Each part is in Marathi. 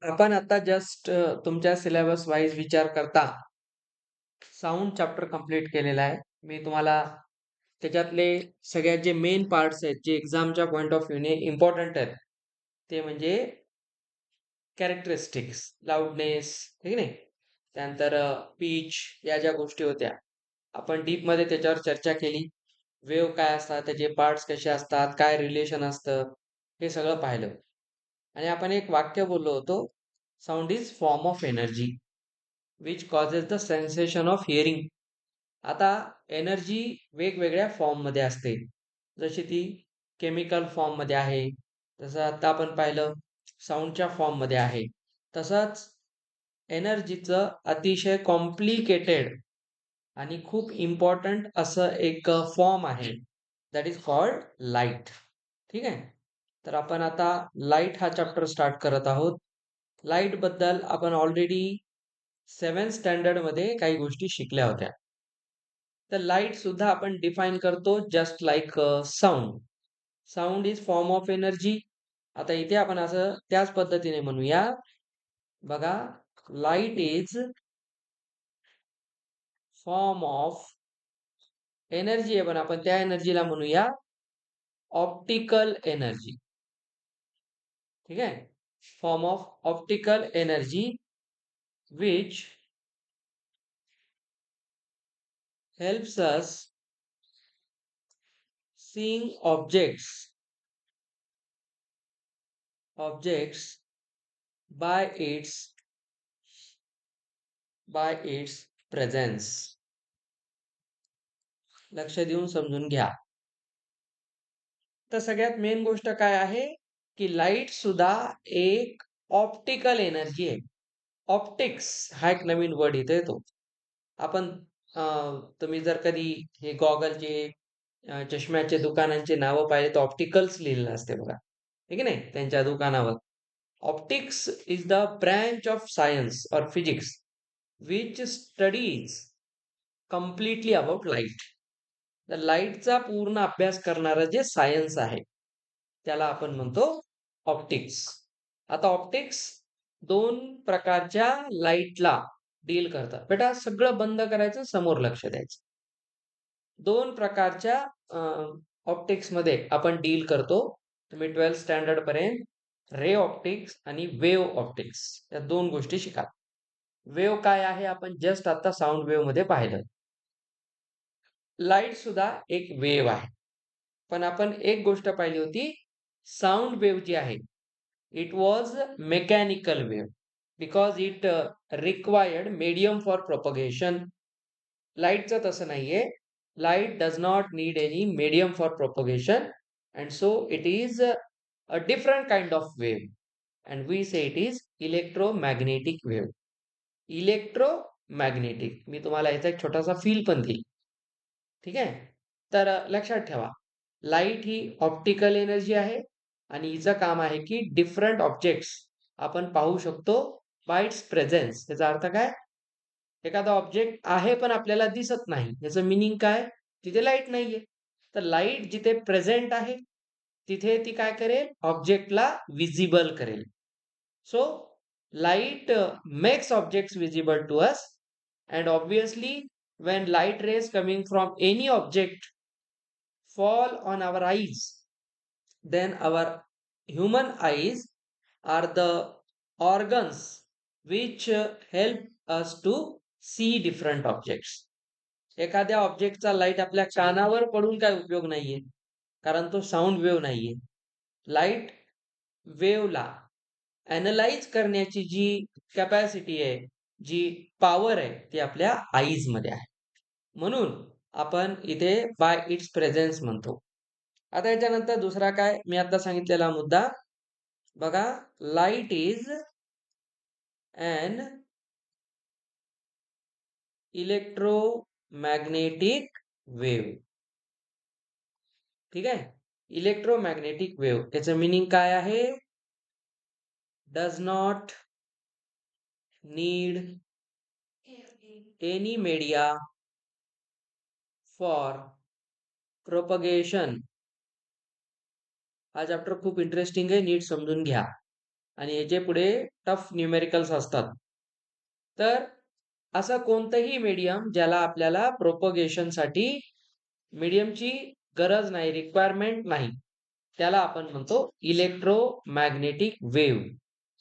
आपण आता जस्ट तुमच्या सिलेबस वाईज विचार करता साउंड चॅप्टर कंप्लीट केलेला आहे. मी तुम्हाला त्याच्यातले सगळ्यात जे मेन पार्ट्स आहेत, जे एक्झामच्या पॉइंट ऑफ व्ह्यूने इम्पॉर्टंट आहेत, ते म्हणजे कॅरेक्टरिस्टिक्स, लाऊडनेस, ठीक नाही. त्यानंतर पीच, या ज्या गोष्टी होत्या, आपण डीपमध्ये त्याच्यावर चर्चा केली. वेव्ह काय असतात, त्याचे पार्ट्स कसे असतात, काय रिलेशन असतं, हे सगळं पाहिलं. आणि आपण एक वाक्य बोललो होतो, sound is form of energy which causes the sensation of hearing. आता एनर्जी वेगवेगळ्या फॉर्ममध्ये असते. जशी ती केमिकल फॉर्ममध्ये आहे, जसं आता आपण पाहिलं साऊंडच्या फॉर्ममध्ये आहे. तसंच एनर्जीचं अतिशय कॉम्प्लिकेटेड आणि खूप इम्पॉर्टंट असं एक फॉर्म आहे, दॅट इज कॉल्ड लाईट. ठीक आहे. तर आपण आता लाईट हा चॅप्टर स्टार्ट करत आहोत. लाईट बद्दल आपण ऑलरेडी 7th स्टँडर्ड मध्ये काही गोष्टी शिकल्या होत्या. तर लाईट सुद्धा आपण डिफाईन करतो just like sound. Sound is form of energy. आता इथे आपण असं त्याच पद्धतीने म्हणूया. बघा, light is form of energy आहे, पण आपण त्या एनर्जीला म्हणूया ऑप्टिकल एनर्जी. ठीक आहे. Form of optical energy which helps us seeing objects by its presence. लक्ष देऊन समजून घ्या. तर सगळ्यात मेन गोष्ट काय आहे, की लाईट सुद्धा एक ऑप्टिकल एनर्जी आहे. ऑप्टिक्स हा एक नवीन वर्ड इथे येतो. आपण तुम्ही जर कधी हे गॉगलचे चष्म्याचे दुकानांचे नावं पाहिले तर ऑप्टिकल्स लिहिलेलं असते बघा, ठीक आहे नाही, त्यांच्या दुकानावर. Optics is the branch of science और physics which studies completely about light. तर लाईटचा पूर्ण अभ्यास करणारं जे सायन्स आहे, त्याला आपण म्हणतो ऑप्टिक्स. आता ऑप्टिक्स दोन प्रकारच्या लाईटला डील करतात. बेटा सगळं बंद करायचं, समोर लक्ष द्यायचं. दोन प्रकारच्या ऑप्टिक्स मध्ये आपण डील करतो. तुम्ही 12th स्टँडर्ड पर्यंत रे ऑप्टिक्स आणि वेव्ह ऑप्टिक्स या दोन गोष्टी शिका. वेव्ह काय आहे आपण जस्ट आता साऊंड वेव्ह मध्ये पाहिलं. लाईट सुद्धा एक वेव्ह आहे. पण आपण एक गोष्ट पाहिली होती, साऊंड वेव्ह जी आहे, it was mechanical wave because it required medium for propagation. लाईटचं तसं नाहीये. Light does not need any medium for propagation and so it is a different kind of wave and we say it is electromagnetic wave. Electromagnetic, मी तुम्हाला याचा एक छोटासा फील पण देईल. ठीक आहे. तर लक्षात ठेवा, लाईट ही ऑप्टिकल एनर्जी आहे आणि हिचं काम आहे की डिफरंट ऑब्जेक्ट्स आपण पाहू शकतो बाय इट्स प्रेझेन्स. याचा अर्थ काय, एखादा ऑब्जेक्ट आहे पण आपल्याला दिसत नाही, याचं मिनिंग काय, तिथे लाईट नाहीये. तर लाईट जिथे प्रेझेंट आहे तिथे ती काय करेल, ऑब्जेक्टला विजिबल करेल. So light makes objects visible to us, and obviously when light rays coming from any object fall on our eyes, then our human eyes are the organs which help us to see different objects. एखाद्या ऑब्जेक्टचा लाईट आपल्या कानावर पडून काय उपयोग नाहीये, कारण तो साऊंड वेव्ह नाहीये. लाईट वेव्हला ॲनलाइज करण्याची जी कॅपॅसिटी आहे, जी पॉवर आहे, ती आपल्या आईज मध्ये आहे. म्हणून आपण इथे बाय इट्स प्रेझेन्स म्हणतो. आता याच्यानंतर दुसरा काय, मी आता सांगितलेला मुद्दा बघा, light is an electromagnetic wave. ठीक आहे. इलेक्ट्रोमॅग्नेटिक वेव्ह, याचं मिनिंग काय आहे, does not need any media for propagation. हा चॅप्टर खूप इंटरेस्टिंग आहे, नीट समजून घ्या. आणि याचे पुढे टफ न्यूमेरिकल्स असतात. तर असं कोणतंही मीडियम ज्याला आपल्याला प्रोपगेशनसाठी मीडियमची गरज नाही, रिक्वायरमेंट नाही, त्याला आपण म्हणतो इलेक्ट्रोमॅग्नेटिक वेव्ह.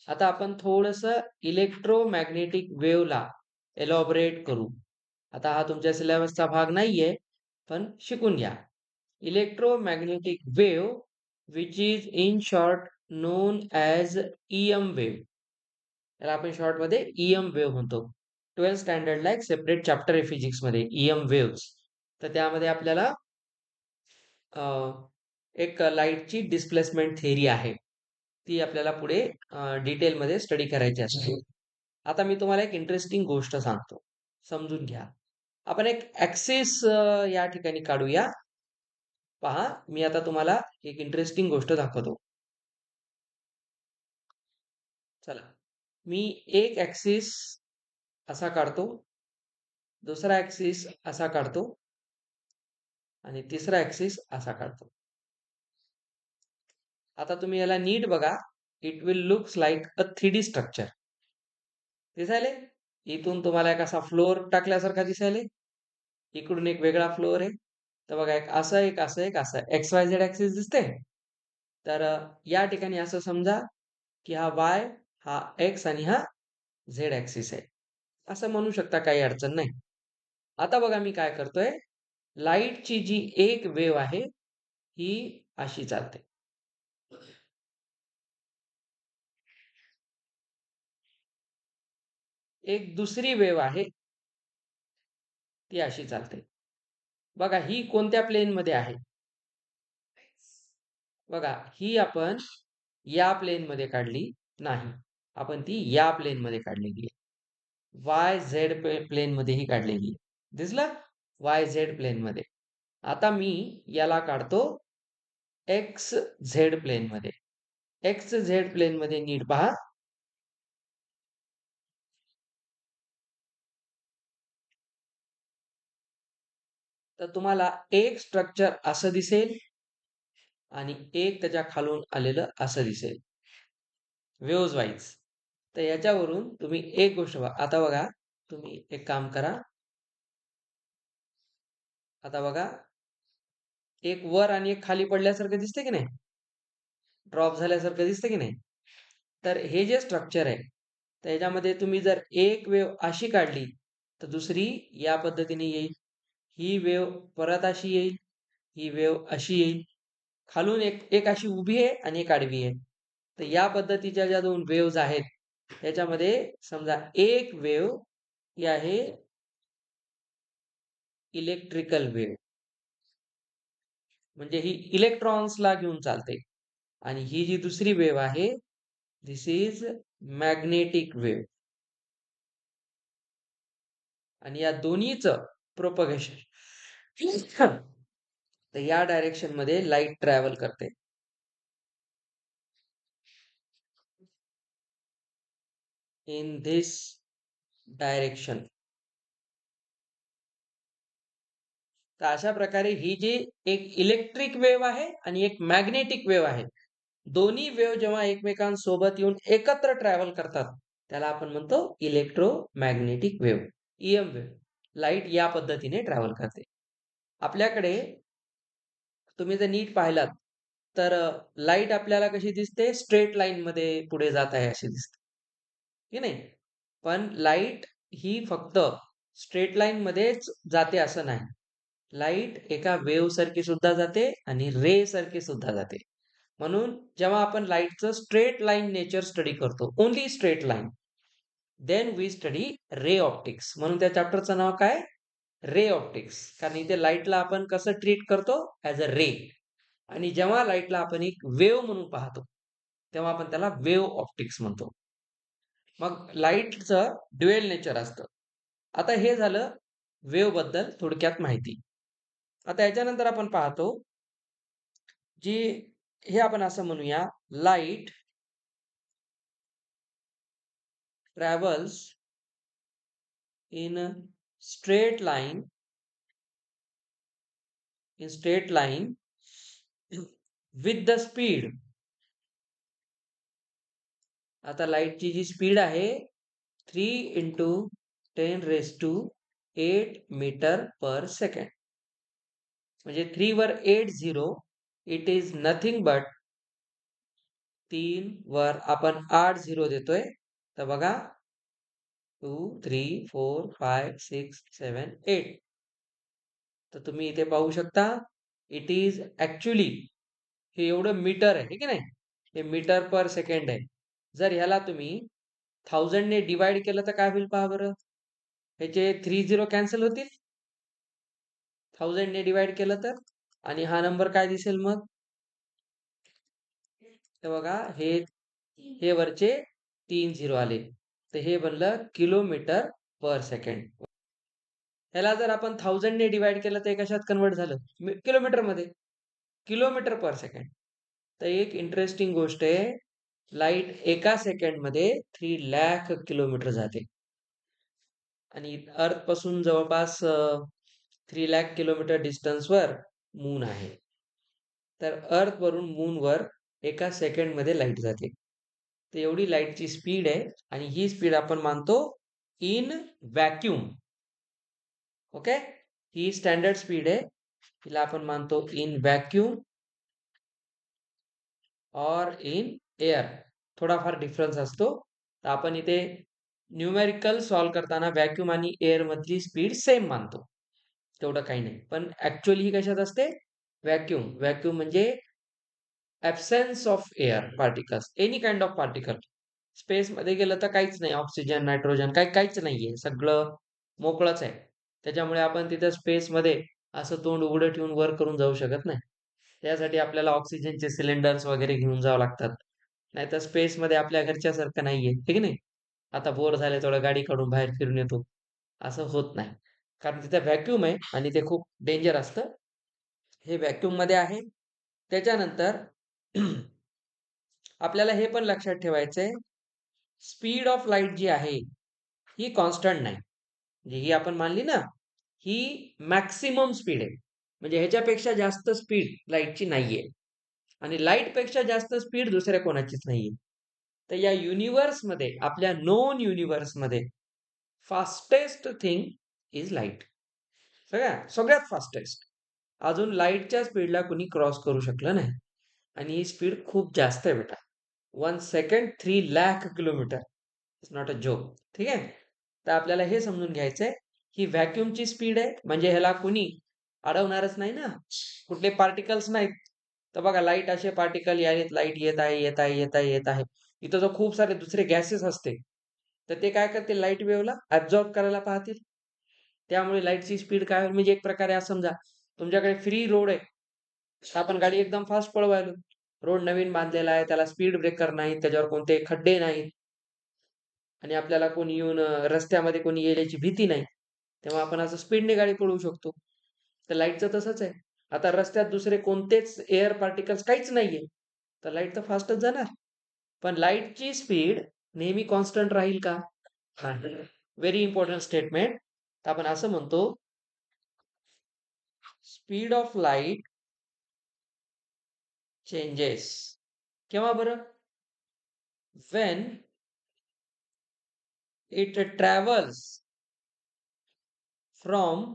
आता आपण थोडंसं इलेक्ट्रोमॅग्नेटिक वेव्हला एलॉबरेट करू. आता हा तुमच्या सिलेबसचा भाग नाहीये, पण शिकून घ्या. Electromagnetic wave which is in short non as EM wave. त्याला आपण शॉर्टमध्ये EM वेव्ह म्हणतो. 12th स्टँडर्डला एक सेपरेट चॅप्टर आहे फिजिक्समध्ये EM वेव्हज. तर त्यामध्ये आपल्याला एक लाईटची डिस्प्लेसमेंट थेअरी आहे. ती आपल्याला पुढे डिटेलमध्ये स्टडी करायची असते. आता मी तुम्हाला एक इंटरेस्टिंग गोष्ट सांगतो. समजून घ्या. आपण एक ॲक्सिस या ठिकाणी काढूया. पहा, मी आता तुम्हाला एक इंटरेस्टिंग गोष्ट दाखवतो. चला. मी एक ॲक्सिस असा काढतो, दुसरा ॲक्सिस असा काढतो आणि तिसरा ॲक्सिस असा काढतो. आता तुम्ही याला नीट बघा. It will looks like a 3D structure. दिसायले? इथून तुम्हाला एक असा फ्लोअर टाकल्यासारखा दिसायले. इकडून एक वेगळा फ्लोअर आहे. तर बघा, एक असं, एक असं, एक असं. XYZ ॲक्सिस दिसते? तर या ठिकाणी असं समजा की हा Y, हा X आणि हा Z ॲक्सिस आहे. असं म्हणू शकता, काही अडचण नाही. आता बघा मी काय करतोय. लाईटची जी एक वेव्ह आहे, ही अशी चालते. एक दुसरी वेव्ह आहे, ती अशी चालते. बघा, ही कोणत्या प्लेनमध्ये आहे? बघा, ही आपण या प्लेनमध्ये काढली नाही. आपण ती या प्लेनमध्ये काढलेली आहे. YZ प्लेनमध्येही काढलेली आहे. दिसलं? YZ प्लेनमध्ये. आता मी याला काढतो XZ प्लेनमध्ये. XZ प्लेनमध्ये नीट पहा. तर तुम्हाला एक स्ट्रक्चर असं दिसेल आणि एक त्याच्या खालून आलेलं असं दिसेल, वेव्हज वाईज. तर याच्यावरून तुम्ही एक गोष्ट बघा. आता बघा, तुम्ही एक काम करा. आता बघा, एक वर आणि एक खाली पडल्यासारखं दिसते की नाही? ड्रॉप झाल्यासारखं दिसतं की नाही? तर हे जे स्ट्रक्चर आहे, त्याच्यामध्ये तुम्ही जर एक वेव्ह अशी काढली, तर दुसरी या पद्धतीने येईल. ही वेव्ह परत अशी येईल, ही वेव्ह अशी येईल. खालून एक एक अशी उभी आहे आणि एक आडवी आहे. तर या पद्धतीच्या ज्या दोन वेव्हज आहेत, त्याच्यामध्ये समजा एक वेव्ह ही आहे इलेक्ट्रिकल वेव्ह, म्हणजे ही इलेक्ट्रॉन्सला घेऊन चालते. आणि ही जी दुसरी वेव्ह आहे, धिस इज मॅग्नेटिक वेव्ह. आणि या दोन्हीचं प्रोपगेशन तर या डायरेक्शन मध्ये लाईट ट्रॅव्हल करते. In this direction. तर अशा प्रकारे ही जी एक इलेक्ट्रिक वेव्ह आहे आणि एक मॅग्नेटिक वेव्ह आहे, दोन्ही वेव्ह जेव्हा एकमेकांसोबत येऊन एकत्र ट्रॅव्हल करतात, त्याला आपण म्हणतो electromagnetic wave, EM wave. Light या पद्धतीने ट्रॅव्हल करते. आपल्याकडे तुम्ही जर नीट पाहिलात, तर लाईट आपल्याला कशी दिसते? स्ट्रेट लाईन मध्ये पुढे जात आहे अशी दिसते, की नाही? पण लाईट ही फक्त स्ट्रेट लाईन मध्येच जाते असं नाही. लाईट एका वेव्ह सारखी सुद्धा जाते आणि रे सारखी सुद्धा जाते. म्हणून जेव्हा आपण लाईटचं स्ट्रेट लाईन नेचर स्टडी करतो, only straight line, then we study ray optics. म्हणून त्या चॅप्टरचं नाव काय? Ray optics. कारण इथे लाईटला आपण कसं ट्रीट करतो? As a ray. आणि जेव्हा लाईटला आपण एक वेव्ह म्हणून पाहतो, तेव्हा आपण त्याला वेव्ह ऑप्टिक्स म्हणतो. मग लाईटचं ड्युएल नेचर असतं. आता हे झालं वेव्ह बद्दल थोडक्यात माहिती. आता याच्यानंतर आपण पाहतो, जी हे आपण असं म्हणूया, light travels in straight line, in straight line with the speed आता लाईटची जी स्पीड आहे 3 इंटू 10⁸ मीटर पर सेकंड. म्हणजे 3 वर 80, इट इज नथिंग बट 3 वर आपण 8 झिरो देतोय. तर बघा 2, 3, 4, 5, 6, 7, 8. तर तुम्ही इथे पाहू शकता इट इज ऍक्च्युली हे एवढं मीटर आहे की नाही, हे मीटर पर सेकंड आहे. जर ह्याला तुम्ही 1000 ने डिवाइड केलं तर काय होईल पहा बरं. ह्याचे 3 झिरो कॅन्सल होतील 1000 ने डिवाइड केलं तर, आणि हा नंबर काय दिसेल मग. तर बघा हे वरचे 3 झिरो आले, तर हे बनलं किलोमीटर पर सेकंड. ह्याला जर आपण 1000 ने डिवाइड केलं तर हे कशात कन्वर्ट झालं, किलोमीटर मध्ये, किलोमीटर पर सेकंड. तर एक इंटरेस्टिंग गोष्ट आहे, लाईट एका सेकंड मध्ये 3 लाख किलोमीटर जाते आणि अर्थ पासून जवळपास 3 लाख किलोमीटर डिस्टन्सवर मून आहे. तर अर्थ वरून मूनवर एका सेकंड मध्ये लाईट जाते. तर एवढी लाईटची स्पीड आहे आणि ही स्पीड आपण मानतो in vacuum. Okay, he standard speed आहे, हिला आपण मानतो इन व्हॅक्यूम और इन एअर. थोडाफार डिफरन्स असतो. तर आपण इथे न्यूमेरिकल सॉल्व करताना व्हॅक्यूम आणि एअर मधली स्पीड सेम मानतो, तेवढं काही नाही. पण ऍक्च्युअली ही कशात असते, व्हॅक्यूम. व्हॅक्यूम म्हणजे absence of air particles, any kind of particle. स्पेसमध्ये गेलं तर काहीच नाही, ऑक्सिजन, नायट्रोजन काहीच नाहीये, सगळं मोकळंच आहे. त्याच्यामुळे आपण तिथं स्पेसमध्ये असं तोंड उघडं ठेवून वर करून जाऊ शकत नाही. त्यासाठी आपल्याला ऑक्सिजनचे सिलेंडर्स वगैरे घेऊन जावं लागतात. नाहीतर स्पेसमध्ये आपल्या घरच्यासारखं नाहीये, ठीक नाही. आता बोर झाले थोडं गाडी काढून बाहेर फिरून येतो, असं होत नाही. कारण तिथे व्हॅक्यूम आहे आणि ते खूप डेंजर असतं. हे व्हॅक्यूम मध्ये आहे. त्याच्यानंतर आपल्याला हे पण लक्षात ठेवायचंय, स्पीड ऑफ लाईट जी आहे ही कॉन्स्टंट नाही. म्हणजे ही आपण मानली ना, ही मॅक्सिमम स्पीड आहे. म्हणजे ह्याच्यापेक्षा जास्त स्पीड लाईटची नाहीये आणि लाईट पेक्षा जास्त स्पीड दुसऱ्या कोणाचीच नाहीये. तर या युनिव्हर्समध्ये, आपल्या नोन युनिव्हर्समध्ये फास्टेस्ट थिंग इज लाईट. सगळ्यात फास्टेस्ट. अजून लाईटच्या स्पीडला कुणी क्रॉस करू शकलं नाही आणि ही स्पीड खूप जास्त आहे बेटा. 1 second 3 lakh kilometre, it's not a joke. ठीक आहे. तर आपल्याला हे समजून घ्यायचंय ही व्हॅक्यूमची स्पीड आहे, म्हणजे ह्याला कुणी अडवणारच नाही ना, कुठले पार्टिकल्स नाहीत. तर बघा लाईट असे पार्टिकल आहेत, लाईट येत आहे येत आहे येत आहे येत आहे. इथं जर खूप सारे दुसरे गॅसेस असते तर ते काय करतील, लाईट वेव्हला ऍब्झॉर्ब करायला पाहतील. त्यामुळे लाईटची स्पीड काय होईल, म्हणजे एक प्रकारे असं समजा तुमच्याकडे फ्री रोड आहे, तर आपण गाडी एकदम फास्ट पळवायलो. रोड नवीन बांधलेला आहे, त्याला स्पीड ब्रेकर नाही, त्याच्यावर कोणते खड्डे नाहीत आणि आपल्याला कोणी येऊन रस्त्यामध्ये कोणी येण्याची भीती नाही, तेव्हा आपण असं स्पीडने गाडी पळवू शकतो. तर लाईटचं तसंच आहे. आता रस्त्यात दुसरे कोणतेच एअर पार्टिकल्स काहीच नाहीये, तर लाईट तर फास्टच जाणार. पण लाईटची स्पीड नेहमी कॉन्स्टंट राहील का, व्हेरी इम्पॉर्टंट स्टेटमेंट. आपण असं म्हणतो, स्पीड ऑफ लाईट चेंजेस केव्हा बरं, when it travels from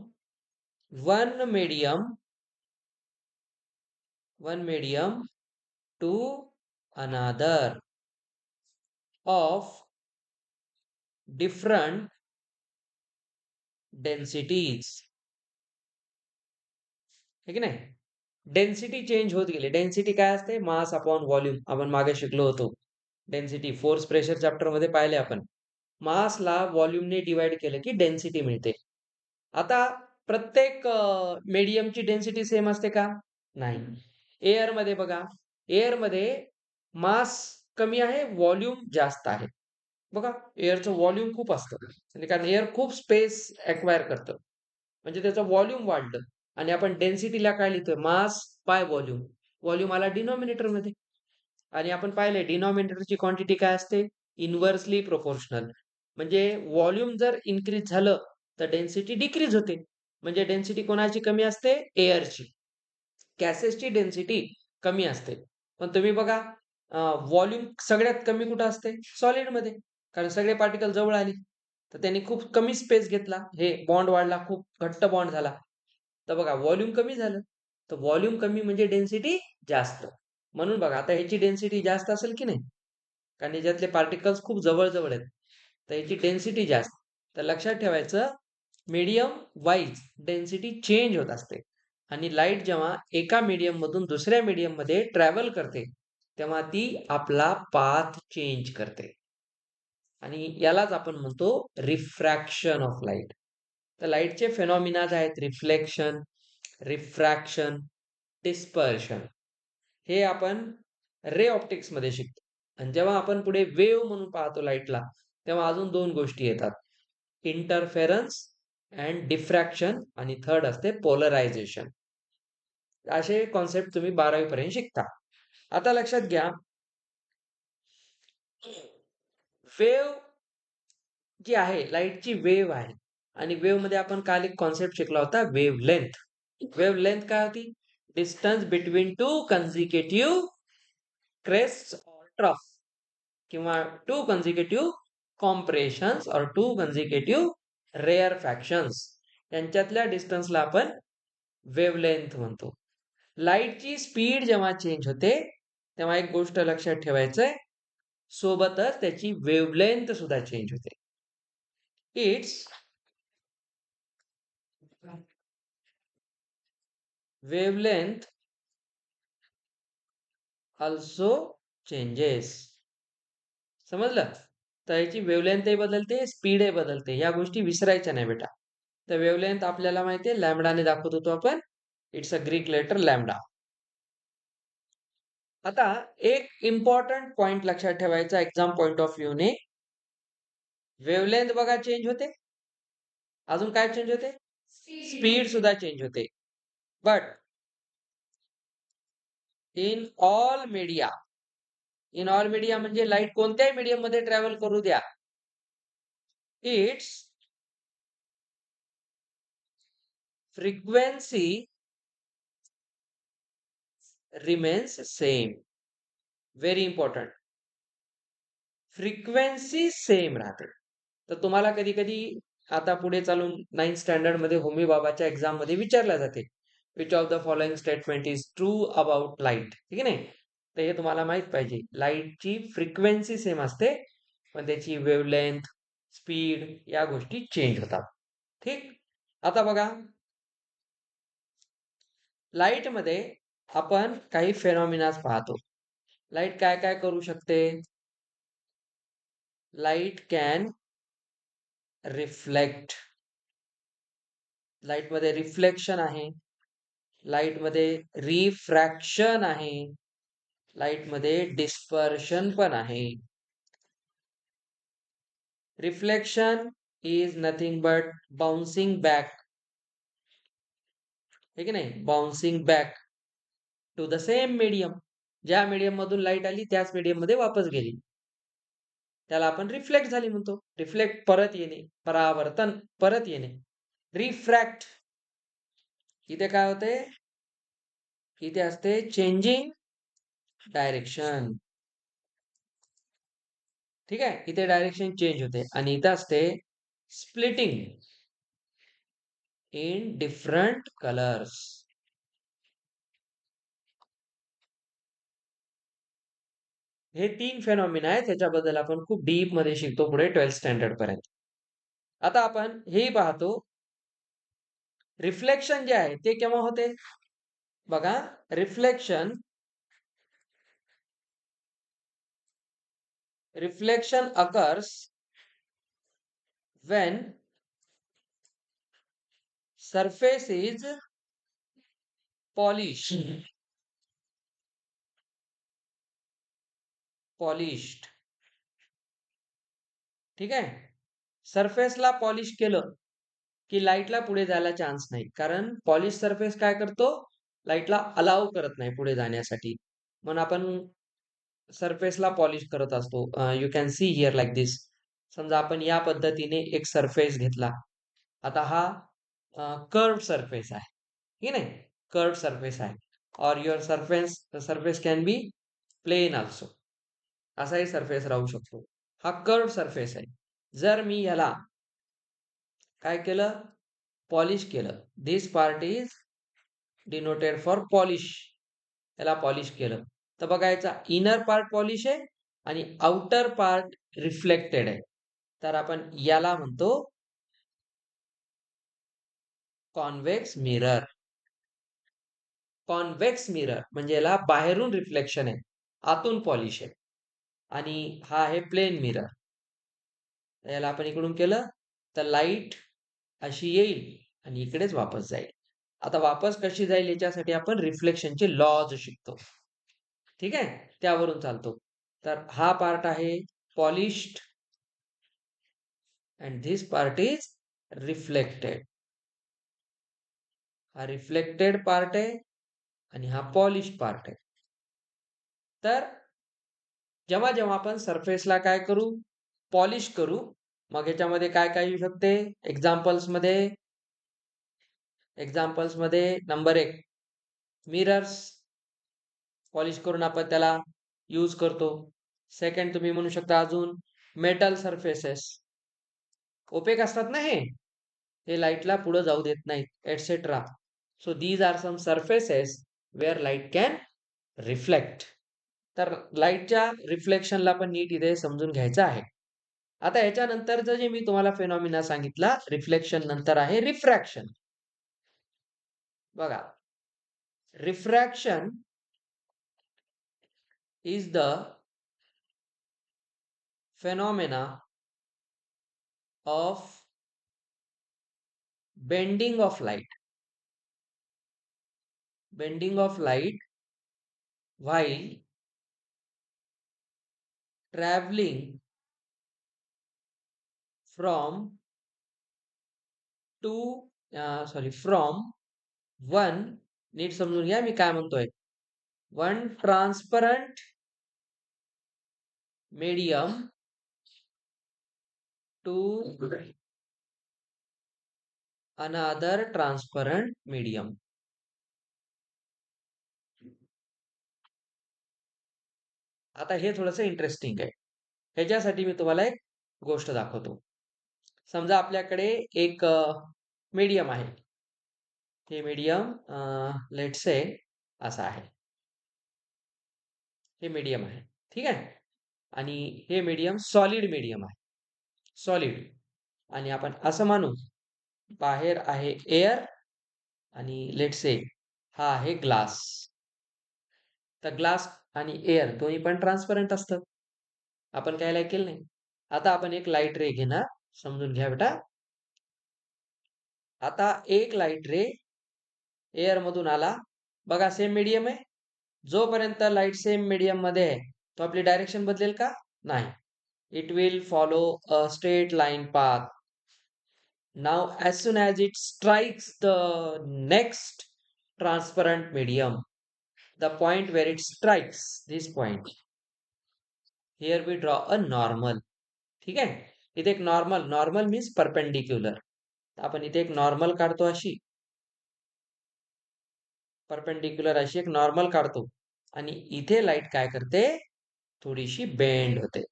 one medium to another of different densities. है की नाही. डेन्सिटी चेंज होत गेली. डेन्सिटी काय असते, मास अपॉन व्हॉल्यूम. आपण मागे शिकलो होतो डेन्सिटी, फोर्स प्रेशर चॅप्टर मध्ये पाहिले आपण. मासला व्हॉल्यूमने डिवाइड केलं की डेन्सिटी मिळते. आता प्रत्येक मीडियमची डेन्सिटी सेम असते का, नाही. एअर मध्ये बघा, एअर मध्ये मास कमी आहे, व्हॉल्यूम जास्त आहे. बघा एअरचं व्हॉल्यूम खूप असतं, कारण एअर खूप स्पेस ऍक्वायर करतं, म्हणजे त्याचं व्हॉल्यूम वाढलं. आणि आपण डेन्सिटीला काय लिहितोय, मास बाय व्हॉल्यूम. व्हॉल्यूम आला डिनॉमिनेटर मध्ये, आणि आपण पाहिलंय डिनॉमिनेटरची क्वांटिटी काय असते, इन्व्हर्सली प्रोपोर्शनल. म्हणजे व्हॉल्यूम जर इन्क्रीज झालं तर डेन्सिटी डिक्रीज होते. म्हणजे डेन्सिटी कोणाची कमी असते, एअरची. गॅसेसची डेन्सिटी कमी असते. पण तुम्ही बघा व्हॉल्यूम सगळ्यात कमी कुठं असते? सॉलिडमध्ये. कारण सगळे पार्टिकल जवळ आले. तर त्यांनी खूप कमी स्पेस घेतला. हे बॉन्ड वाढला, खूप घट्ट बॉन्ड झाला. तर बघा व्हॉल्यूम कमी झालं. तर व्हॉल्यूम कमी म्हणजे डेन्सिटी जास्त. म्हणून बघा आता ह्याची डेन्सिटी जास्त असेल की नाही? कारण ह्याच्यातले पार्टिकल्स खूप जवळ-जवळ आहेत. तर ह्याची डेन्सिटी जास्त. तर लक्षात ठेवायचं मीडियम वाईज डेन्सिटी चेंज होत असते. आणि लाईट जेव्हा एका मीडियममधून दुसऱ्या मीडियममध्ये ट्रॅव्हल करते, तेव्हा ती आपला पाथ चेंज करते. आणि यालाच आपण म्हणतो रिफ्रॅक्शन ऑफ लाईट. तर लाईटचे फेनॉमिनाज आहेत रिफ्लेक्शन, रिफ्रॅक्शन, डिस्पर्शन. हे आपण रे ऑप्टिक्समध्ये शिकतो. आणि जेव्हा आपण पुढे वेव्ह म्हणून पाहतो लाईटला, तेव्हा अजून 2 गोष्टी येतात. इंटरफेरन्स अँड डिफ्रॅक्शन आणि थर्ड असते पोलरायझेशन. असे कॉन्सेप्ट तुम्ही 12वी पर्यंत शिकता. आता लक्षात घ्या, वेव्ह जी आहे, लाईटची वेव्ह आहे आणि वेव्हमध्ये आपण काल एक कॉन्सेप्ट शिकला होता वेव्हलेंथ. वेव्हलेंथ काय होती? Distance between two consecutive crests or trough किंवा टू कन्झिक्युटिव्ह कॉम्प्रेशन्स और टू कन्झिक्युटिव्ह रेअर फॅक्शन्स यांच्यातल्या डिस्टन्सला आपण वेव्हलेंथ म्हणतो. लाईटची स्पीड जेव्हा चेंज होते तेव्हा एक गोष्ट लक्षात ठेवायचंय, सोबतच त्याची वेव्हलेंथ सुद्धा चेंज होते. It's wavelength also changes. समजलं? तर याची वेव्हलेंथही बदलते, स्पीडही बदलते. या गोष्टी विसरायच्या नाही बेटा. तर वेव्हलेंथ आपल्याला माहिती आहे लॅम्बडाने दाखवत होतो आपण. It's a Greek letter lambda. आता एक इम्पॉर्टंट पॉइंट लक्षात ठेवायचा एक्झाम पॉइंट ऑफ व्ह्यूने. वेव्हलेंथ बघा चेंज होते. अजून काय चेंज होते? स्पीड सुद्धा चेंज होते. But in all media, in all media म्हणजे लाईट कोणत्याही मीडियम मध्ये ट्रॅव्हल करू द्या, its frequency remains same. Very important. Frequency same राहते. तर तुम्हाला कधी कधी आता पुढे चालून 9th स्टँडर्ड मध्ये होमी बाबाच्या एक्झाम मध्ये विचारल्या जाते, which of the following statement is true about light. ठीक आहे नाही? तर हे तुम्हाला माहित पाहिजे. लाईटची फ्रिक्वेन्सी सेम असते, पण त्याची वेव्हलेंथ, स्पीड या गोष्टी चेंज होतात. ठीक. आता बघा, लाईट मध्ये आपण काही फेनॉमिनाज पाहतो. लाईट काय काय करू शकते? Light can reflect. लाईट मध्ये रिफ्लेक्शन आहे, लाईट मध्ये रिफ्रॅक्शन आहे, लाईट मध्ये डिस्पर्शन पण आहे. Reflection is nothing but bouncing back. ठीक आहे नाही? Bouncing back to the same medium. ज्या मीडियम मधून लाईट आली त्याच मीडियम मध्ये वापस गेली, त्याला आपण रिफ्लेक्ट झाली म्हणतो. रिफ्लेक्ट परत येणे, परावर्तन परत येणे. रिफ्रॅक्ट इथे काय होते? इथे असते चेंजिंग डायरेक्शन. ठीक आहे, इथे डायरेक्शन चेंज होते. आणि इथे असते स्प्लिटिंग इन डिफरंट कलर्स. हे 3 फेनॉमिना आहेत, त्याच्याबद्दल आपण खूप डीप मध्ये शिकतो पुढे 12th स्टँडर्ड पर्यंत. आता आपण हे पाहतो, रिफ्लेक्शन जे आहे ते केव्हा होते? बघा, reflection reflection occurs when surface is polished. Polished. ठीक आहे? सरफेसला पॉलिश केलं की लाईटला पुढे जायला चान्स नाही. कारण पॉलिश सरफेस काय करतो? लाईटला अलाव करत नाही पुढे जाण्यासाठी. म्हणून आपण सरफेसला पॉलिश करत असतो. You can see here like this. समजा आपण या पद्धतीने एक सरफेस घेतला. आता हा कर्व सरफेस आहे. ठीक आहे? कर्व सरफेस आहे. Or your surface can be plane also. असाही सरफेस राहू शकतो. हा कर्व सरफेस आहे. जर मी याला काय केलं, पॉलिश केलं, this part is denoted for polish, याला पॉलिश केलं, तर बघा याचा इनर पार्ट पॉलिश आहे आणि आउटर पार्ट रिफ्लेक्टेड आहे. तर आपण याला म्हणतो कॉन्व्हेक्स मिरर. कॉन्व्हेक्स मिरर म्हणजे याला बाहेरून रिफ्लेक्शन आहे, आतून पॉलिश आहे. आणि हा आहे प्लेन मिरर. याला आपण इकडून केलं तर लाईट अशी येईल आणि इकडेच वापस जाईल. आता वापस कशी जाईल याच्यासाठी आपण रिफ्लेक्शनचे लॉज शिकतो. ठीक आहे, त्यावरून चालतो. तर हा पार्ट आहे polished and this part is reflected. हा रिफ्लेक्टेड पार्ट आहे आणि हा पॉलिश्ड पार्ट आहे. तर जेव्हा जेव्हा आपण सरफेसला काय करू, पॉलिश करू, मग याच्यामध्ये काय काय येऊ शकते एक्झाम्पल्स मध्ये नंबर 1 मिरर्स, पॉलिश करून आपण त्याला यूज करतो. सेकंड तुम्ही म्हणू शकता अजून मेटल सरफेसेस, ओपेक असतात ना हे लाईटला पुढे जाऊ देत नाहीत etcetera. So these are some surfaces where light can reflect. तर लाईटच्या रिफ्लेक्शनला पण नीट इथे समजून घ्यायचं आहे. आता याच्यानंतरचं जे मी तुम्हाला फेनॉमिना सांगितला रिफ्लेक्शन नंतर आहे रिफ्रॅक्शन. बघा, refraction is the phenomena of bending of light while traveling from from one, नीट समजून घ्या मी काय म्हणतोय, one transparent medium to another transparent medium. आता हे थोडंसं इंटरेस्टिंग आहे. ह्याच्यासाठी मी तुम्हाला एक गोष्ट दाखवतो. समजा आपल्याकडे एक मीडियम आहे. हे मीडियम लेट से असं आहे. हे मीडियम आहे, ठीक आहे. आणि हे मीडियम सॉलिड मीडियम आहे, सॉलिड. आणि आपण असं मानू बाहेर आहे एअर आणि लेट से हा आहे ग्लास. तर ग्लास आणि एअर दोन्ही पण ट्रान्सपरंट असतं, आपण काय लाईक केलं नाही. आता आपण एक लाईट रे घेणार, समजून घ्या बेटा. आता एक लाईट रे एअर मधून आला, बघा सेम मीडियम आहे. जोपर्यंत लाईट सेम मीडियम मध्ये आहे तो आपली डायरेक्शन बदलेल का? नाही. It will follow a straight line path. Now as soon as it strikes the next transparent medium, the point where it strikes this point, here we draw a normal. ठीक आहे, इथे एक नॉर्मल मीन्स परपेंडिक्युलर. आपण इथे एक नॉर्मल काढतो, अशी परपेंडिक्युलर अशी एक नॉर्मल काढतो आणि इथे लाईट काय करते, थोडीशी बेंड होते.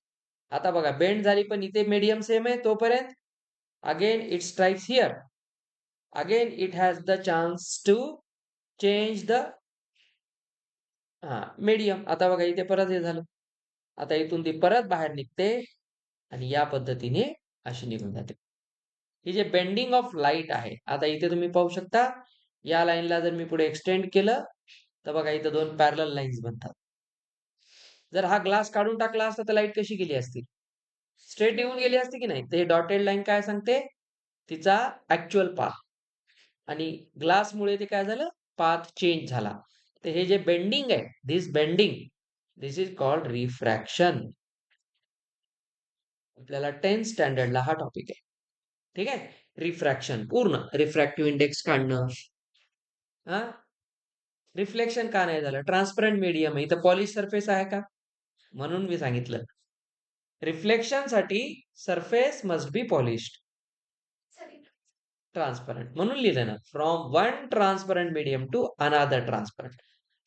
आता बघा बेंड झाली पण इथे मीडियम सेम आहे तोपर्यंत again it strikes here, again it has the chance to change the medium. आता बघा इथे परत हे झालं, आता इथून ती परत बाहेर निघते आणि या पद्धतीने अशी निघून जाते. ही जे बेंडिंग ऑफ लाईट आहे, आता इथे तुम्ही पाहू शकता या लाईनला जर मी पुढे एक्सटेंड केलं तर बघा इथे दोन पॅरलल लाईन्स बनतात. जर हा ग्लास काढून टाकला असता तर लाईट कशी गेली असती, स्ट्रेट येऊन गेली असती की नाही. ते डॉटेड लाईन काय सांगते, तिचा ऍक्च्युअल पाथ. आणि ग्लासमुळे ते काय झालं, पाथ चेंज झाला. तर हे जे बेंडिंग आहे, दिस इज कॉल्ड रिफ्रॅक्शन. आपल्याला 10th स्टँडर्डला हा टॉपिक आहे, ठीक आहे. रिफ्रॅक्शन पूर्ण रिफ्रॅक्टिव्ह इंडेक्स काढणं. हा रिफ्लेक्शन का नाही झालं, ट्रान्सपरंट मीडियम आहे, इथं पॉलिश सरफेस आहे का, म्हणून मी सांगितलं रिफ्लेक्शन साठी surface must be polished, transparent, म्हणून लिहिलं ना, from one transparent medium to another transparent.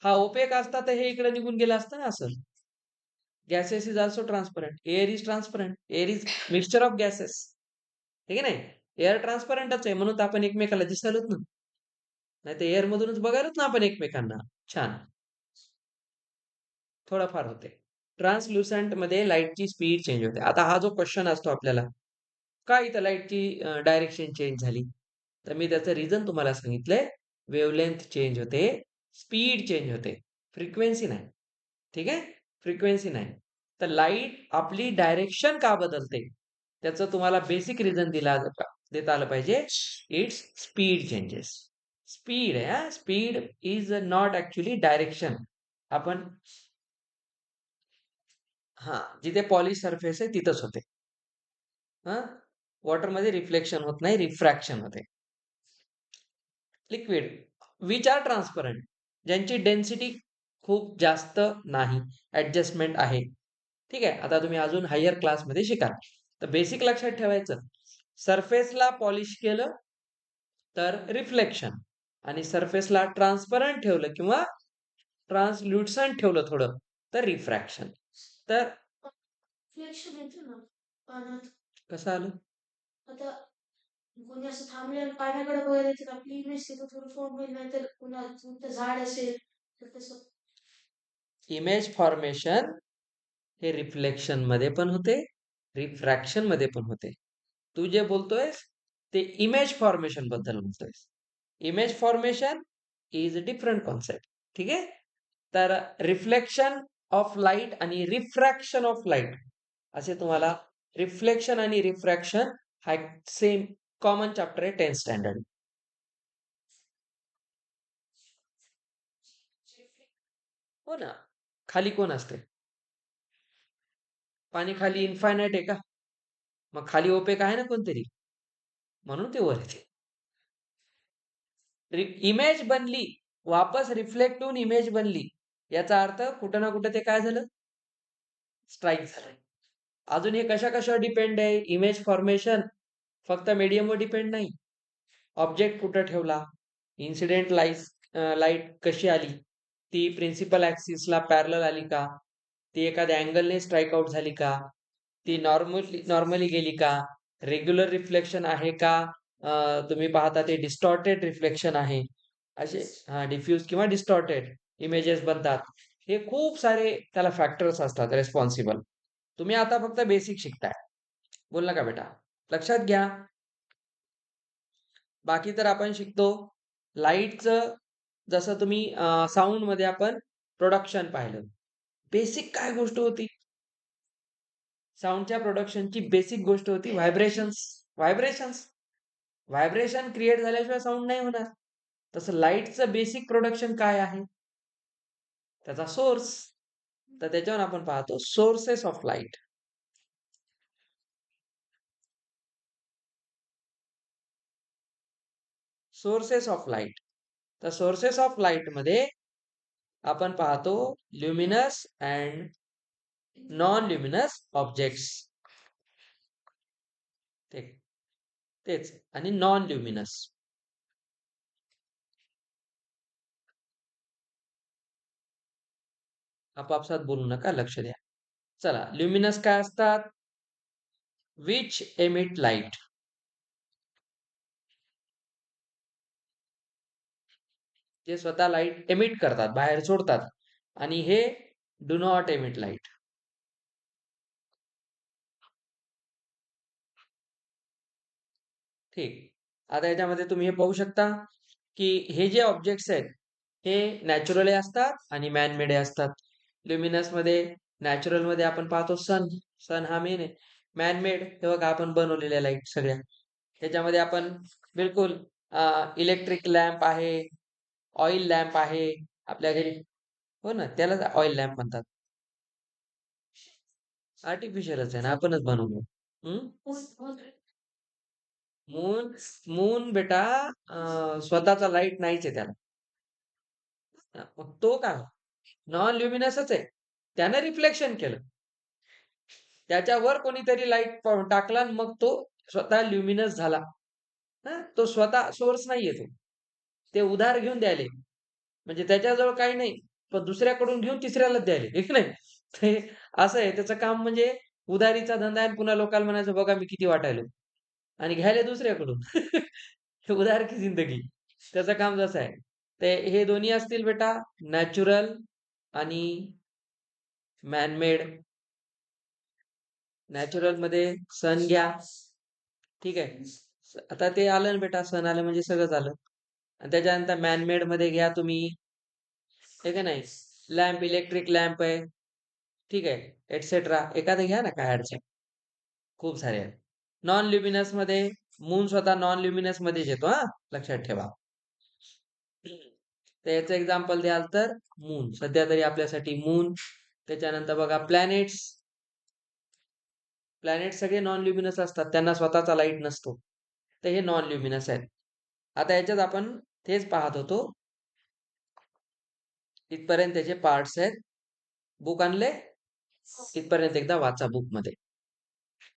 हा ओपेक असता तर हे इकडे निघून गेलं असतं ना असं. Gases is also transparent. Air is transparent. Air is mixture of gases. ठीक आहे नाही? एअर ट्रान्सपरंटच आहे म्हणून तर आपण एकमेकाला दिसालोच ना. नाही तर एअर मधूनच बघायलोच ना आपण एकमेकांना. छान. थोडाफार होते. ट्रान्सल्युसंट मध्ये लाईटची स्पीड चेंज होते. आता हा जो क्वेश्चन असतो आपल्याला, का इथं लाईटची डायरेक्शन चेंज झाली? तर मी त्याचं रिझन तुम्हाला सांगितलंय. वेव्हलेंथ चेंज होते, स्पीड चेंज होते, फ्रिक्वेन्सी नाही. ठीक आहे? फ्रिक्वेन्सी नाही. तर लाईट आपली डायरेक्शन का बदलते? त्याचं तुम्हाला बेसिक रिझन देता आलं पाहिजे. Its speed changes. स्पीड आहे हा. Speed is not actually direction. आपण हा, जिथे पॉलिश सरफेस आहे तिथंच होते. हा, वॉटरमध्ये रिफ्लेक्शन होत नाही, रिफ्रॅक्शन होते. लिक्विड विच आर ट्रान्सपरंट, ज्यांची डेन्सिटी खूप जास्त नाही, ऍडजस्टमेंट आहे. ठीक आहे. आता तुम्ही अजून हायर क्लासमध्ये शिकाल. तर बेसिक लक्षात ठेवायचं, सरफेसला पॉलिश केलं तर रिफ्लेक्शन, आणि सरफेसला ट्रान्सपरंट ठेवलं किंवा ट्रान्सल्युसंट ठेवलं थोडं तर रिफ्रॅक्शन. तर रिफ्लेक्शन येतं ना पाण्यात. कसं आलं? आता कोणी असं थांबलेलं पाण्याकडे बघायला तर आपली इमेज तिथं थोडं फॉर्म होईल, नाही तर पुन्हा तुमचं झाड असेल तर तसं. इमेज फॉर्मेशन हे रिफ्लेक्शन मध्ये पण होते, रिफ्रॅक्शन मध्ये पण होते. तू जे बोलतोयस ते इमेज फॉर्मेशन बद्दल बोलतोयस. Image formation is a different concept. ठीक आहे. तर रिफ्लेक्शन ऑफ लाईट आणि रिफ्रॅक्शन ऑफ लाईट असे तुम्हाला, रिफ्लेक्शन आणि रिफ्रॅक्शन हा सेम कॉमन चॅप्टर आहे 10th स्टँडर्ड. हो ना. खाली कोण असते? पाणी खाली इन्फायनाइट आहे का? मग खाली ओपेक आहे ना कोणतरी, म्हणून ते वर येते. इमेज बनली, वापस रिफ्लेक्ट होऊन इमेज बनली, याचा अर्थ कुठं ना कुठं ते काय झालं, स्ट्राईक झालं. अजून हे कशा कशावर डिपेंड आहे? इमेज फॉर्मेशन फक्त मीडियमवर डिपेंड नाही. ऑब्जेक्ट कुठं ठेवला, इन्सिडेंट लाईट कशी आली, ती प्रिन्सिपल ऍक्सिसला पॅरलल आली का, ती एखाद्या अँगलने स्ट्राईक आउट झाली का, ती नॉर्मली गेली का, रेग्युलर रिफ्लेक्शन आहे का, तुम्ही पाहता ते डिस्टॉर्टेड रिफ्लेक्शन आहे, असे डिफ्यूज किंवा डिस्टॉर्टेड इमेजेस बनतात. हे खूप सारे त्याला फॅक्टर्स असतात रेस्पॉन्सिबल. तुम्ही आता फक्त बेसिक शिकताय. बोल ना का बेटा, लक्षात घ्या. बाकी तर आपण शिकतो लाईटचं. जसं तुम्ही साऊंड मध्ये आपण प्रोडक्शन पाहिलं. बेसिक काय गोष्ट होती? साऊंडच्या प्रोडक्शनची बेसिक गोष्ट होती व्हायब्रेशन्स. व्हायब्रेशन्स व्हायब्रेशन क्रिएट झाल्याशिवाय साऊंड नाही होणार. तसं लाईटचं बेसिक प्रोडक्शन काय आहे? त्याचा सोर्स. तर त्याच्यावर आपण पाहतो sources of light. Sources of light. तर सोर्सेस ऑफ लाईट मध्ये आपण पाहतो luminous and non luminous objects. तेच आणि नॉन ल्युमिनस. आपापसात बोलू नका, लक्ष द्या. चला, ल्युमिनस काय असतात? Which emit light. जे स्वतः लाईट एमिट करतात, बाहेर सोडतात. आणि हे डू नॉट एमिट लाईट. ठीक. आता याच्यामध्ये तुम्ही हे पाहू शकता की हे जे ऑब्जेक्ट्स आहेत हे नॅचरली असतात आणि मॅनमेड असतात. ल्युमिनस मध्ये, नॅचरल मध्ये आपण पाहतो सन. सन हा मेन आहे. मॅनमेड हे बघा आपण बनवलेल्या लाईट सगळ्या. ह्याच्यामध्ये आपण बिलकुल इलेक्ट्रिक लॅम्प आहे, ऑइल लॅम्प आहे आपल्या घरी. हो ना, त्याला ऑइल लॅम्प म्हणतात. आर्टिफिशियलच आहे ना, आपणच बनवलो. मून मून बेटा स्वतःचा लाईट नाहीच आहे त्याला. मग तो काय, नॉन ल्युमिनसच आहे. त्यानं रिफ्लेक्शन केलं, त्याच्यावर कोणीतरी लाईट टाकला आणि मग तो स्वतः ल्युमिनस झाला. तो स्वतः सोर्स नाहीये तो. ते उधार घेऊन द्यायले, म्हणजे त्याच्याजवळ काही नाही, पण दुसऱ्याकडून घेऊन तिसऱ्याला द्यायले, एक नाही. ते असं आहे त्याचं काम म्हणजे उधारीचा धंदा आहे आणि पुन्हा लोकांना म्हणायचं बघा मी किती वाटायलो आणि घ्यायला दुसऱ्याकडून. उधार की जिंदगी. त्याचं काम जसं आहे. ते हे दोन्ही असतील बेटा नॅचरल आणि मॅन मेड. नॅचरलमध्ये सन घ्या. ठीक आहे. आता ते आलं ना बेटा सन आलं म्हणजे सगळंच आलं. आणि त्याच्यानंतर मॅन मेडमध्ये घ्या तुम्ही हे का नाही लॅम्प इलेक्ट्रिक लॅम्प आहे. ठीक आहे. एटसेट्रा. एखादं घ्या ना काय अडचण. खूप सारे आहेत. नॉन ल्युमिनस मध्ये मून स्वतः नॉन ल्युमिनस मध्येच येतो हा लक्षात ठेवा. तर याचं एक्झाम्पल द्याल तर मून सध्या तरी आपल्यासाठी मून. त्याच्यानंतर बघा प्लॅनेट्स. प्लॅनेट सगळे नॉन ल्युमिनस असतात त्यांना स्वतःचा लाईट नसतो. तर हे नॉन ल्युमिनस आहेत. आता याच्यात आपण तेच पाहत होतो. इथपर्यंत त्याचे पार्ट्स आहेत. बुक आणले? इथपर्यंत एकदा वाचा बुकमध्ये.